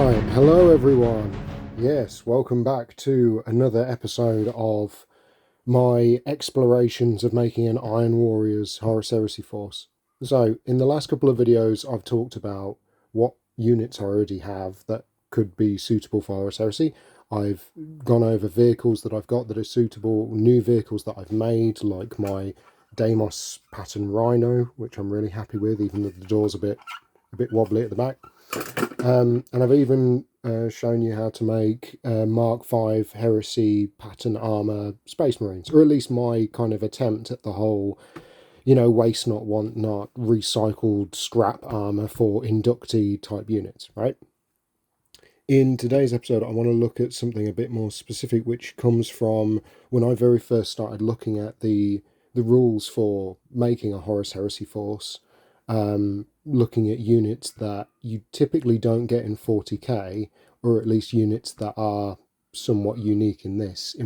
Right, hello everyone. Yes, welcome back to another episode of my explorations of making an Iron Warriors Horus Heresy force. So, in the last couple of videos, I've talked about what units I already have that could be suitable for Horus Heresy. I've gone over vehicles that I've got that are suitable, new vehicles that I've made, like my Deimos pattern Rhino, which I'm really happy with, even though the door's a bit wobbly at the back. And I've even shown you how to make Mark V Heresy pattern armour Space Marines, or at least my kind of attempt at the whole, waste not, want not, recycled scrap armour for inductee type units, right? In today's episode, I want to look at something a bit more specific, which comes from when I very first started looking at the rules for making a Horus Heresy force. Looking at units that you typically don't get in 40k, or at least units that are somewhat unique in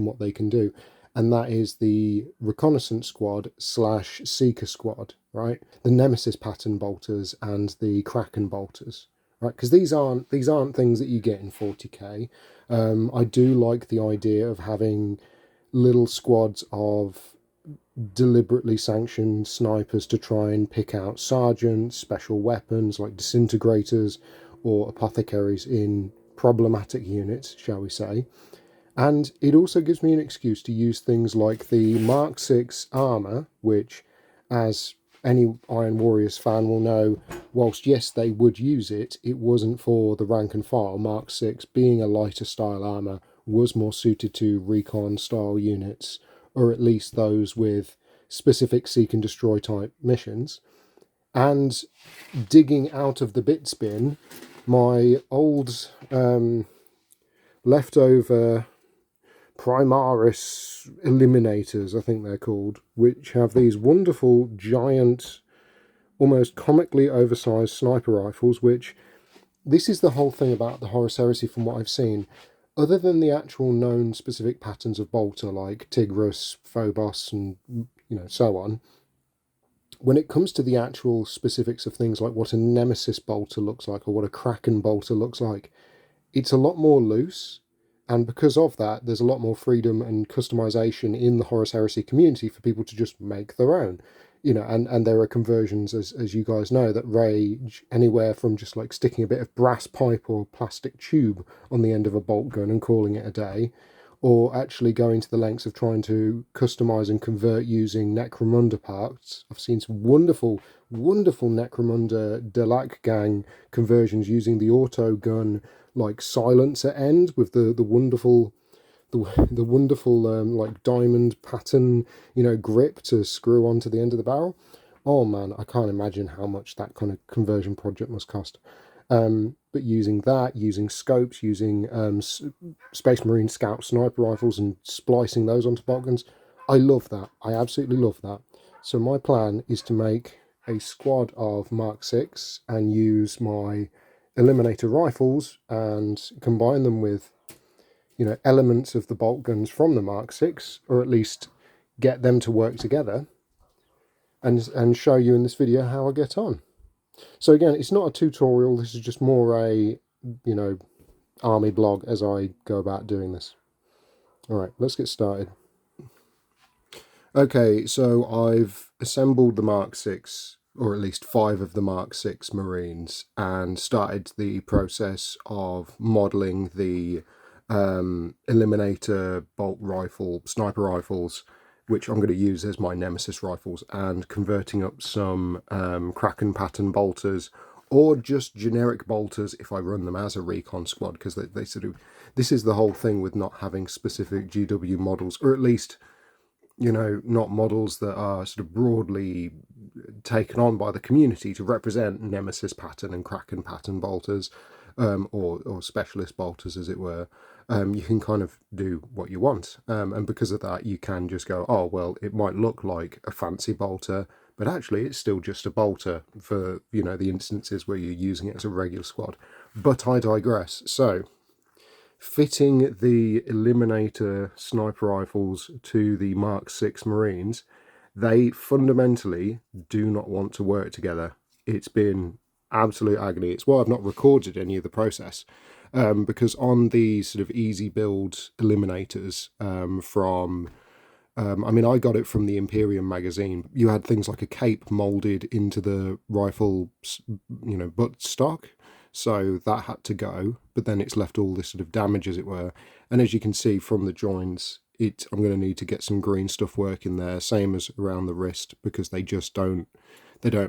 what they can do, and that is the reconnaissance squad / seeker squad, right? The Nemesis pattern bolters and the Kraken bolters, right? Because these aren't things that you get in 40k. I do like the idea of having little squads of deliberately sanctioned snipers to try and pick out sergeants, special weapons like disintegrators or apothecaries in problematic units, shall we say. And it also gives me an excuse to use things like the Mk6 armour, which, as any Iron Warriors fan will know, whilst yes, they would use it, it wasn't for the rank and file. Mk6, being a lighter style armour, was more suited to recon style units, or at least those with specific seek and destroy type missions. And digging out of the bits bin, my old leftover Primaris Eliminators, I think they're called, which have these wonderful giant, almost comically oversized sniper rifles, which, this is the whole thing about the Horus Heresy from what I've seen. Other than the actual known specific patterns of bolter like Tigris, Phobos, and so on, when it comes to the actual specifics of things like what a Nemesis bolter looks like or what a Kraken bolter looks like, it's a lot more loose, and because of that, there's a lot more freedom and customization in the Horus Heresy community for people to just make their own. And there are conversions, as you guys know, that range anywhere from just like sticking a bit of brass pipe or plastic tube on the end of a bolt gun and calling it a day, or actually going to the lengths of trying to customize and convert using Necromunda parts. I've seen some wonderful Necromunda Delac gang conversions using the auto gun like silencer end with the wonderful like diamond pattern, grip to screw onto the end of the barrel. Oh man, I can't imagine how much that kind of conversion project must cost. But using scopes, using Space Marine Scout sniper rifles and splicing those onto bolt guns, I love that. I absolutely love that. So my plan is to make a squad of Mk6 and use my Eliminator rifles and combine them with elements of the bolt guns from the Mk6, or at least get them to work together, and show you in this video how I get on. So again, it's not a tutorial, this is just more a, army blog as I go about doing this. Alright, let's get started. Okay, so I've assembled the Mk6, or at least 5 of the Mk6 Marines, and started the process of modelling the Eliminator bolt rifle, sniper rifles, which I'm going to use as my Nemesis rifles, and converting up some Kraken pattern bolters, or just generic bolters if I run them as a recon squad, because they sort of, this is the whole thing with not having specific GW models, or at least, not models that are sort of broadly taken on by the community to represent Nemesis pattern and Kraken pattern bolters, or specialist bolters, as it were. You can kind of do what you want, and because of that you can just go, oh well, it might look like a fancy bolter, but actually it's still just a bolter for the instances where you're using it as a regular squad. But I digress. So fitting the Eliminator sniper rifles to the Mk6 Marines, they fundamentally do not want to work together. It's been absolute agony. It's why I've not recorded any of the process. because on the sort of easy build eliminators I mean, I got it from the Imperium magazine. You had things like a cape molded into the rifle, butt stock. So that had to go, but then it's left all this sort of damage, as it were. And as you can see from the joins, I'm going to need to get some green stuff working there, same as around the wrist, because they don't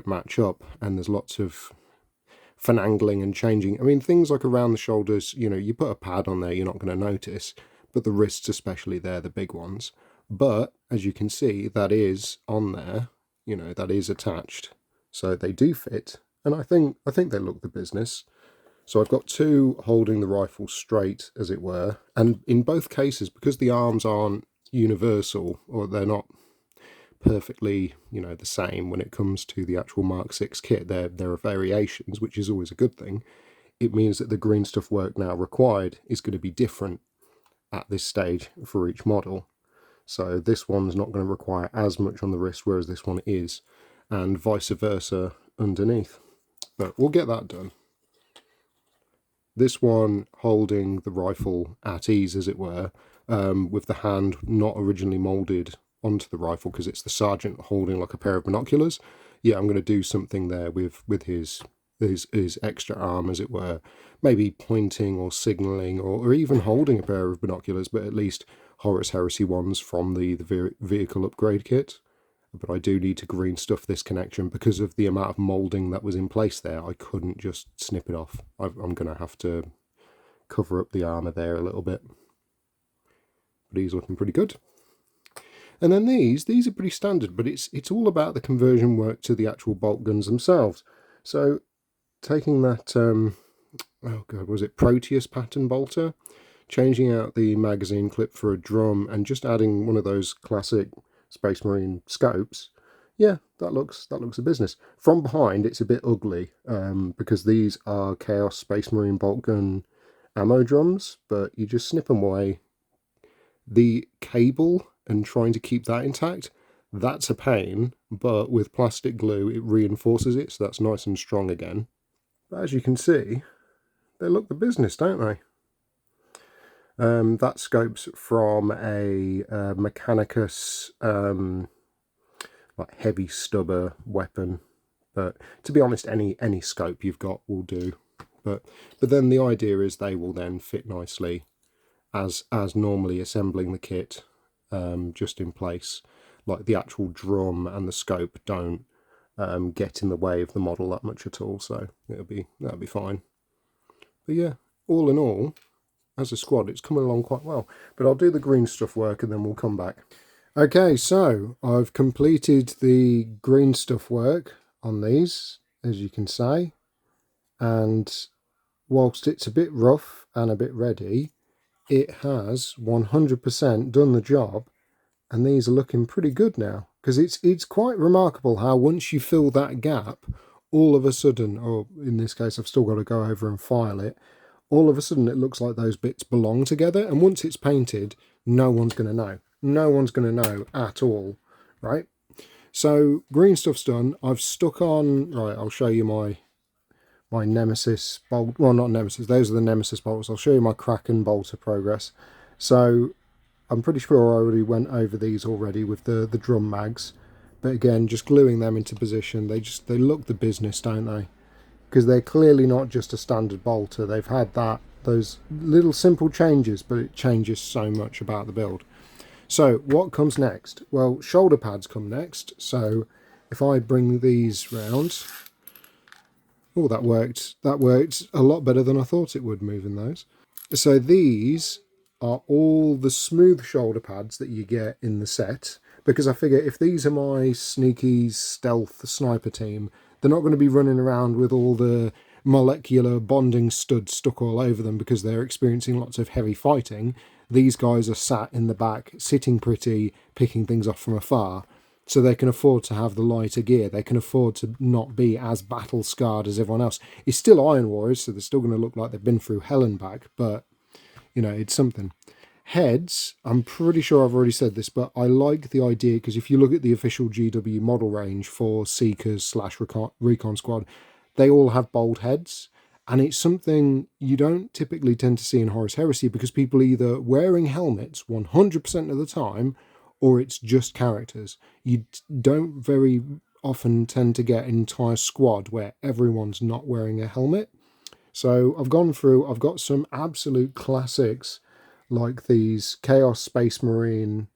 match up. And there's lots of finagling and changing. I mean, things like around the shoulders, you put a pad on there, you're not going to notice, but the wrists especially, they're the big ones. But as you can see, that is on there, that is attached, so they do fit, and I think they look the business. So I've got two holding the rifle straight, as it were, and in both cases, because the arms aren't universal, or they're not perfectly, the same when it comes to the actual Mk6 kit, there are variations, which is always a good thing. It means that the green stuff work now required is going to be different at this stage for each model. So this one's not going to require as much on the wrist, whereas this one is, and vice versa underneath. But we'll get that done. This one holding the rifle at ease, as it were, with the hand not originally moulded onto the rifle because it's the sergeant holding like a pair of binoculars. Yeah, I'm going to do something there with his extra arm, as it were, maybe pointing or signalling, or even holding a pair of binoculars, but at least Horus Heresy ones from the vehicle upgrade kit. But I do need to green stuff this connection because of the amount of moulding that was in place there. I couldn't just snip it off. I'm going to have to cover up the armour there a little bit. But he's looking pretty good. And then these are pretty standard, but it's all about the conversion work to the actual bolt guns themselves. So taking that, oh god, was it Proteus pattern bolter? Changing out the magazine clip for a drum and just adding one of those classic Space Marine scopes. Yeah, that looks a business. From behind, it's a bit ugly because these are Chaos Space Marine bolt gun ammo drums, but you just snip them away. The cable and trying to keep that intact, that's a pain, but with plastic glue, it reinforces it, so that's nice and strong again. But as you can see, they look the business, don't they? That scope's from a Mechanicus like heavy stubber weapon, but to be honest, any scope you've got will do. But then the idea is they will then fit nicely as normally assembling the kit, just in place. Like the actual drum and the scope don't get in the way of the model that much at all, so that'll be fine. But yeah, all in all, as a squad, it's coming along quite well. But I'll do the green stuff work and then we'll come back. Okay, so I've completed the green stuff work on these, as you can say. And whilst it's a bit rough and a bit ready, it has 100% done the job. And these are looking pretty good now. Because it's quite remarkable how once you fill that gap, all of a sudden, or in this case I've still got to go over and file it, all of a sudden it looks like those bits belong together, and once it's painted, no one's going to know. No one's going to know at all, right? So green stuff's done. I've stuck on, right, I'll show you my Nemesis bolt, well, not Nemesis, those are the Nemesis bolts. I'll show you my Kraken bolter progress. So I'm pretty sure I already went over these already with the drum mags, but again, just gluing them into position, they look the business, don't they? Because they're clearly not just a standard bolter. They've had those little simple changes, but it changes so much about the build. So what comes next? Well, shoulder pads come next. So if I bring these round, oh, that worked a lot better than I thought it would, moving those. So these are all the smooth shoulder pads that you get in the set, because I figure if these are my sneaky stealth sniper team, they're not going to be running around with all the molecular bonding studs stuck all over them because they're experiencing lots of heavy fighting. These guys are sat in the back, sitting pretty, picking things off from afar. So they can afford to have the lighter gear. They can afford to not be as battle scarred as everyone else. It's still Iron Warriors, so they're still going to look like they've been through hell and back, but, it's something. Heads, I'm pretty sure I've already said this, but I like the idea, because if you look at the official GW model range for Seekers / Recon Squad, they all have bold heads, And it's something you don't typically tend to see in Horus Heresy, because people either wearing helmets 100% of the time, or it's just characters. You don't very often tend to get an entire squad where everyone's not wearing a helmet. So I've gone through, I've got some absolute classics, like these Chaos Space Marine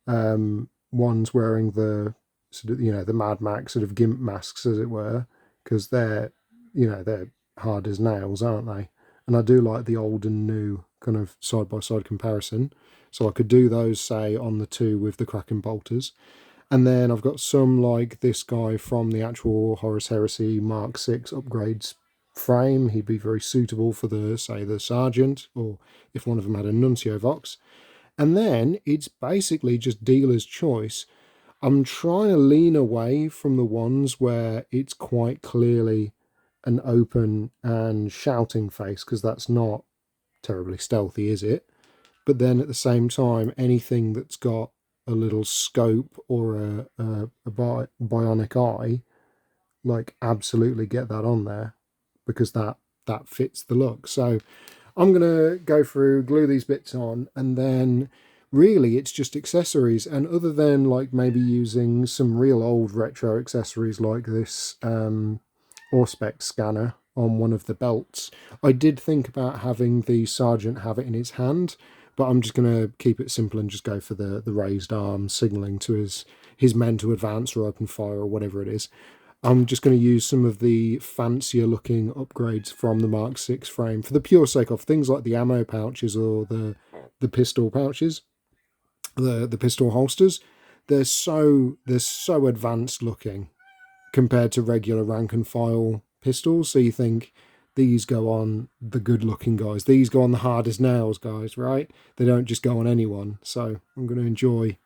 ones wearing the sort of, the Mad Max sort of gimp masks, as it were, because they're hard as nails, aren't they? And I do like the old and new kind of side by side comparison. So I could do those, say, on the two with the Kraken bolters. And then I've got some like this guy from the actual Horus Heresy Mk6 upgrades frame. He'd be very suitable for the Sergeant, or if one of them had a Nuncio Vox. And then it's basically just dealer's choice. I'm trying to lean away from the ones where it's quite clearly an open and shouting face, because that's not terribly stealthy, is it? But then at the same time, anything that's got a little scope or a bionic eye, like, absolutely get that on there, because that fits the look. So I'm going to go through, glue these bits on, and then really it's just accessories. And other than like maybe using some real old retro accessories like this Auspex scanner on one of the belts, I did think about having the Sergeant have it in his hand, but I'm just going to keep it simple and just go for the raised arm, signalling to his men to advance or open fire or whatever it is. I'm just going to use some of the fancier looking upgrades from the Mk6 frame for the pure sake of things like the ammo pouches or the pistol pouches, the pistol holsters. They're so advanced looking compared to regular rank and file pistols. So you think these go on the good looking guys. These go on the hard as nails guys, right? They don't just go on anyone. So I'm going to enjoy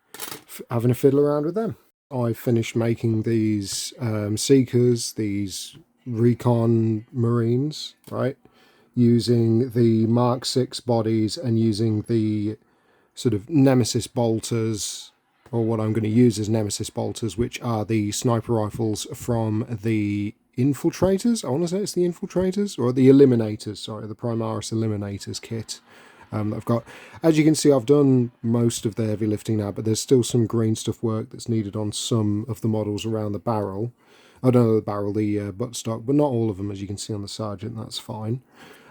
having a fiddle around with them. I finished making these Seekers, these Recon Marines, right? Using the Mk6 bodies and using the sort of Nemesis Bolters, or what I'm going to use as Nemesis Bolters, which are the sniper rifles from the Infiltrators. I want to say it's the Infiltrators, or the Eliminators, sorry, the Primaris Eliminators kit. I've got, as you can see, I've done most of the heavy lifting now, but there's still some green stuff work that's needed on some of the models around the barrel. I don't know the barrel, the buttstock, but not all of them, as you can see on the Sergeant. That's fine.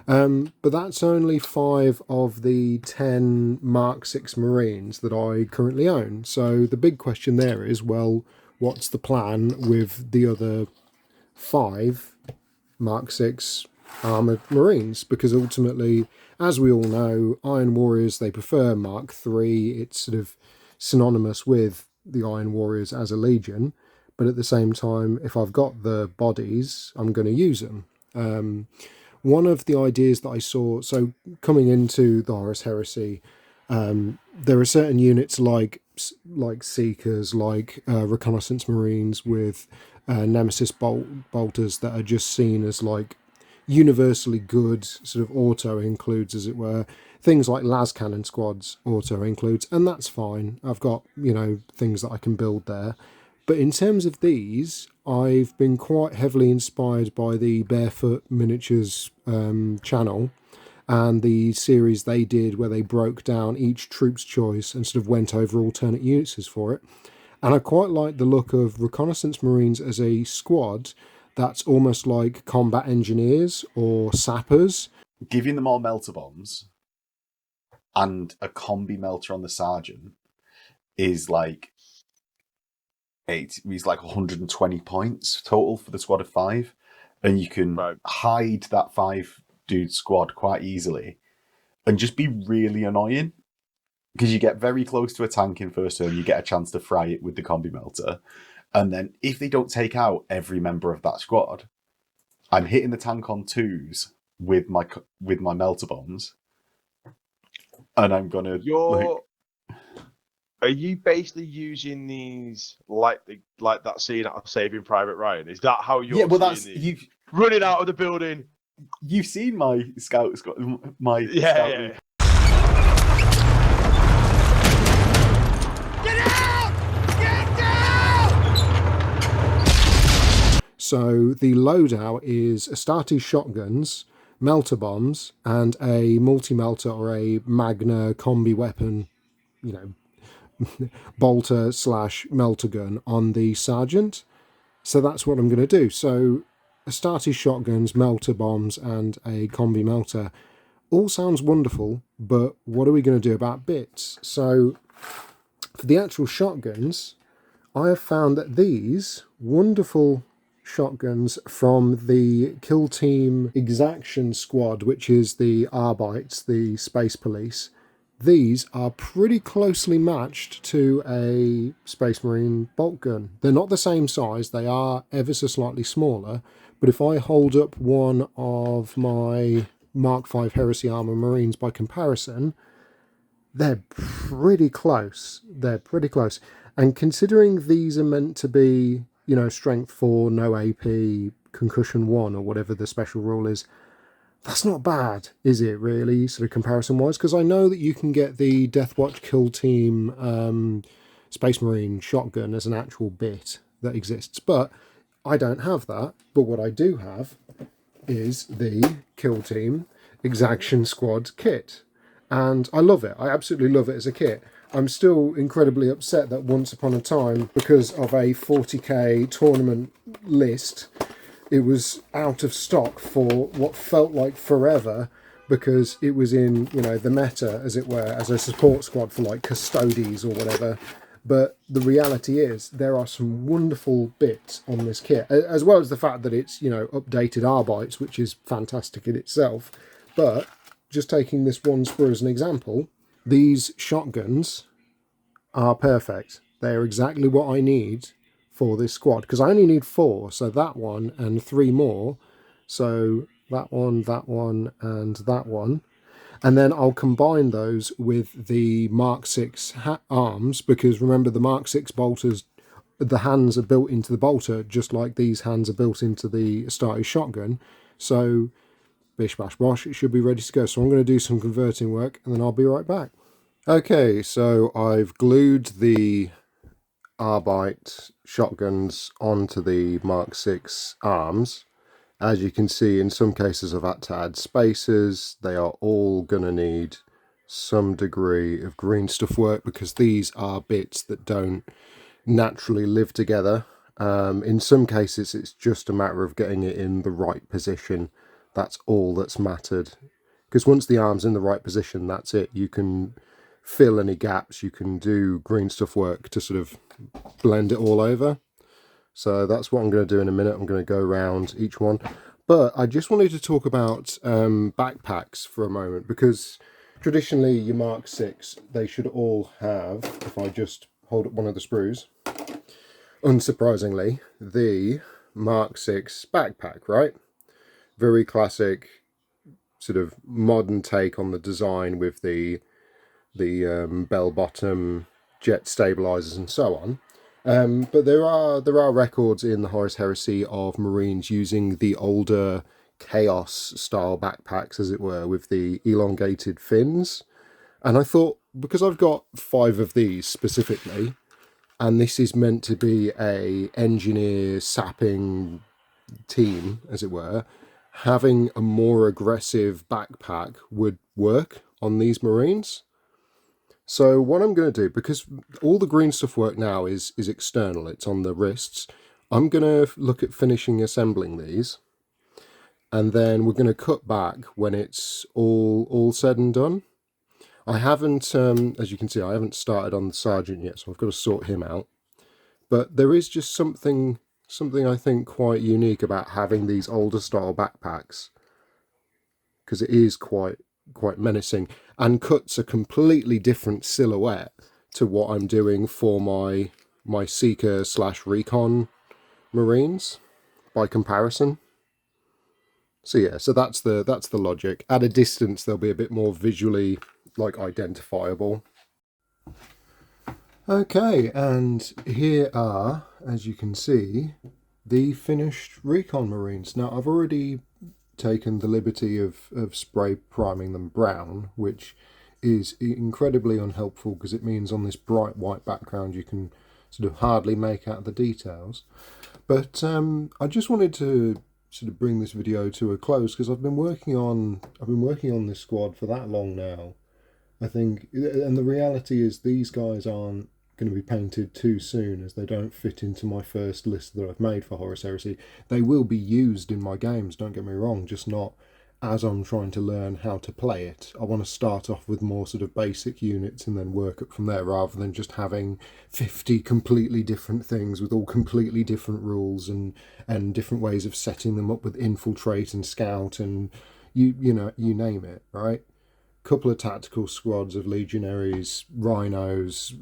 But that's only 5 of the 10 Mk6 Marines that I currently own. So the big question there is, well, what's the plan with the other 5 Mk6 armoured Marines? Because ultimately, as we all know, Iron Warriors, they prefer Mark III. It's sort of synonymous with the Iron Warriors as a legion. But at the same time, if I've got the bodies, I'm going to use them. One of the ideas that I saw, so coming into the Horus Heresy, there are certain units like Seekers, like Reconnaissance Marines with Nemesis Bolters that are just seen as like universally good, sort of auto includes, as it were. Things like las cannon squads auto includes, and that's fine. I've got, things that I can build there. But in terms of these, I've been quite heavily inspired by the Bearfoot Miniatures channel and the series they did where they broke down each troop's choice and sort of went over alternate uses for it. And I quite like the look of Reconnaissance Marines as a squad that's almost like combat engineers or sappers. Giving them all melter bombs and a combi melter on the Sergeant is like he's like 120 points total for the squad of 5, and you can hide that 5 dude squad quite easily and just be really annoying, because you get very close to a tank in first turn, you get a chance to fry it with the combi melter, and then if they don't take out every member of that squad, I'm hitting the tank on 2s with my melter bombs, and I'm gonna Are you basically using these like that scene out of Saving Private Ryan? Is that how you're these? Running out of the building? You've seen my scout squad, scout. Yeah. So So the loadout is Astartes Shotguns, Meltabombs, and a multi-melter or a Magna combi weapon, bolter / melter gun on the Sergeant. So that's what I'm going to do. So Astartes Shotguns, melter bombs, and a combi melter. All sounds wonderful, but what are we going to do about bits? So for the actual shotguns, I have found that these wonderful shotguns from the Kill Team Exaction Squad, which is the Arbites, the Space Police, these are pretty closely matched to a Space Marine bolt gun. They're not the same size, they are ever so slightly smaller, but if I hold up one of my Mark 5 Heresy Armour Marines by comparison, they're pretty close. They're pretty close. And considering these are meant to be, strength 4, no AP, concussion 1, or whatever the special rule is, that's not bad, is it, really, sort of comparison-wise? Because I know that you can get the Deathwatch Kill Team Space Marine shotgun as an actual bit that exists, but I don't have that. But what I do have is the Kill Team Exaction Squad kit. And I love it. I absolutely love it as a kit. I'm still incredibly upset that once upon a time, because of a 40k tournament list, it was out of stock for what felt like forever, because it was in, the meta, as it were, as a support squad for like Custodes or whatever. But the reality is there are some wonderful bits on this kit, as well as the fact that it's, updated Arbites, which is fantastic in itself. But just taking this one sprue as an example, these shotguns are perfect. They are exactly what I need for this squad, because I only need 4, so that one and 3 more. So that one, and that one. And then I'll combine those with the Mark 6 arms, because remember the Mark 6 bolters, the hands are built into the bolter, just like these hands are built into the Astartes shotgun. So bish bash bosh, it should be ready to go. So I'm going to do some converting work and then I'll be right back. Okay, so I've glued the Arbite shotguns onto the Mark 6 arms. As you can see, in some cases I've had to add spacers. They are all going to need some degree of green stuff work, because these are bits that don't naturally live together. In some cases it's just a matter of getting it in the right position. That's all that's mattered, because once the arm's in the right position, that's it. You can fill any gaps, you can do green stuff work to sort of blend it all over. So that's what I'm going to do in a minute. I'm going to go around each one. But I just wanted to talk about backpacks for a moment, because traditionally your Mark 6, they should all have, if I just hold up one of the sprues, unsurprisingly, the Mark 6 backpack, right? Very classic, sort of modern take on the design with the bell-bottom jet stabilizers and so on. But there are records in the Horus Heresy of Marines using the older Chaos style backpacks, as it were, with the elongated fins. And I thought, because I've got 5 of these specifically, and this is meant to be a engineer sapping team, as it were, having a more aggressive backpack would work on these Marines. So what I'm going to do, because all the green stuff work now is external, it's on the wrists, I'm going to look at finishing assembling these, and then we're going to cut back when it's all said and done. I haven't, as you can see, I haven't started on the Sergeant yet, so I've got to sort him out. But there is just something I think quite unique about having these older style backpacks, because it is quite menacing, and cuts a completely different silhouette to what I'm doing for my Seeker / Recon Marines by comparison. So yeah, so that's the logic. At a distance they'll be a bit more visually identifiable. Okay, and here are, as you can see, the finished Recon Marines. Now I've already taken the liberty of spray priming them brown, which is incredibly unhelpful, because it means on this bright white background you can sort of hardly make out the details. But I just wanted to sort of bring this video to a close because I've been working on this squad for that long now, I think, and the reality is these guys aren't going to be painted too soon, as they don't fit into my first list that I've made for Horus Heresy. They will be used in my games, don't get me wrong, just not as I'm trying to learn how to play it. I want to start off with more sort of basic units and then work up from there, rather than just having 50 completely different things with all completely different rules and different ways of setting them up with infiltrate and scout and you name it, right? Couple of tactical squads of legionaries, rhinos,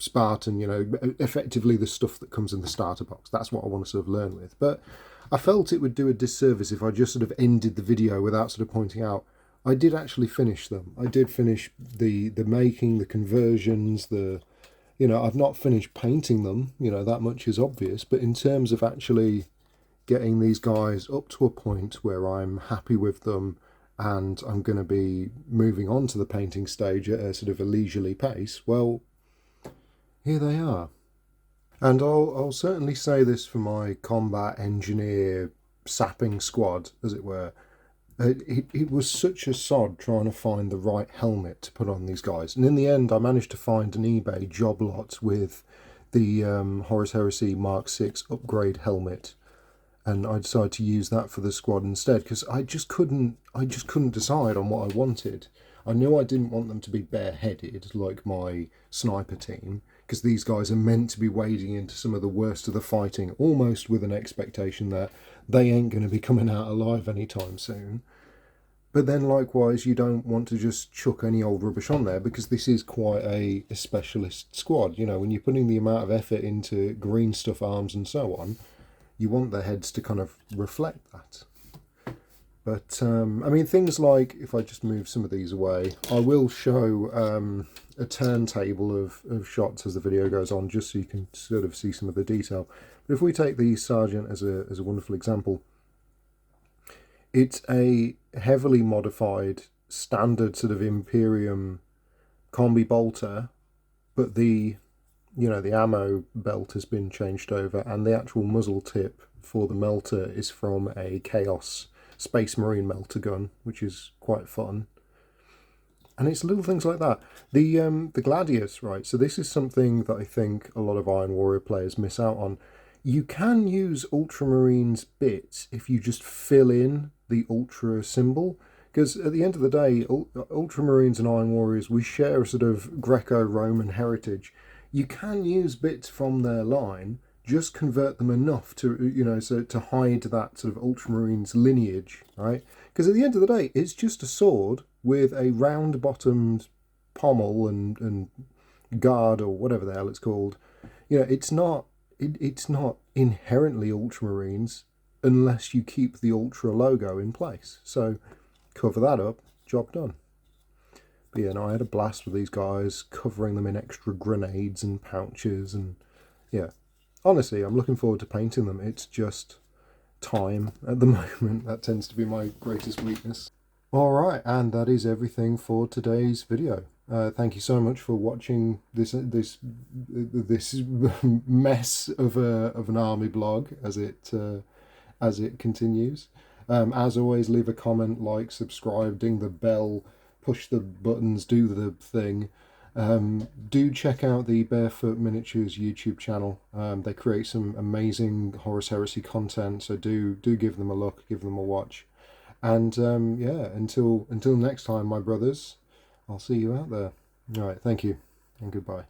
Spartan, effectively the stuff that comes in the starter box. That's what I want to sort of learn with. But I felt it would do a disservice if I just sort of ended the video without sort of pointing out I did actually finish them. I did finish the making, the conversions, I've not finished painting them, that much is obvious, but in terms of actually getting these guys up to a point where I'm happy with them and I'm going to be moving on to the painting stage at a sort of a leisurely pace, well, here they are. And I'll certainly say this for my combat engineer sapping squad, as it were. It was such a sod trying to find the right helmet to put on these guys. And in the end, I managed to find an eBay job lot with the Horus Heresy Mk6 upgrade helmet. And I decided to use that for the squad instead, because I just couldn't decide on what I wanted. I knew I didn't want them to be bareheaded like my sniper team, because these guys are meant to be wading into some of the worst of the fighting, almost with an expectation that they ain't going to be coming out alive anytime soon. But then likewise, you don't want to just chuck any old rubbish on there, because this is quite a specialist squad. When you're putting the amount of effort into green stuff arms and so on, you want the heads to kind of reflect that. But, things like, if I just move some of these away, I will show a turntable of shots as the video goes on, just so you can sort of see some of the detail. But if we take the Sergeant as a wonderful example, it's a heavily modified, standard sort of Imperium combi bolter, but the ammo belt has been changed over, and the actual muzzle tip for the melter is from a Chaos Space Marine melter gun, which is quite fun. And it's little things like that. The Gladius, right? So this is something that I think a lot of Iron Warrior players miss out on. You can use Ultramarines bits if you just fill in the Ultra symbol, because at the end of the day, Ultramarines and Iron Warriors, we share a sort of Greco-Roman heritage. You can use bits from their line, just convert them enough to, so to hide that sort of Ultramarines lineage, right? Because at the end of the day, it's just a sword with a round-bottomed pommel and guard, or whatever the hell it's called. It's not inherently Ultramarines unless you keep the Ultra logo in place. So cover that up, job done. But yeah, no, I had a blast with these guys, covering them in extra grenades and pouches, and yeah. Honestly, I'm looking forward to painting them. It's just time at the moment. That tends to be my greatest weakness. Alright, and that is everything for today's video. Thank you so much for watching this mess of an army blog as it continues. As always, leave a comment, like, subscribe, ding the bell, push the buttons, do the thing. Do check out the Bearfoot Miniatures YouTube channel. They create some amazing Horus Heresy content, so do give them a look, give them a watch. And yeah, until next time, my brothers, I'll see you out there. All right, thank you, and goodbye.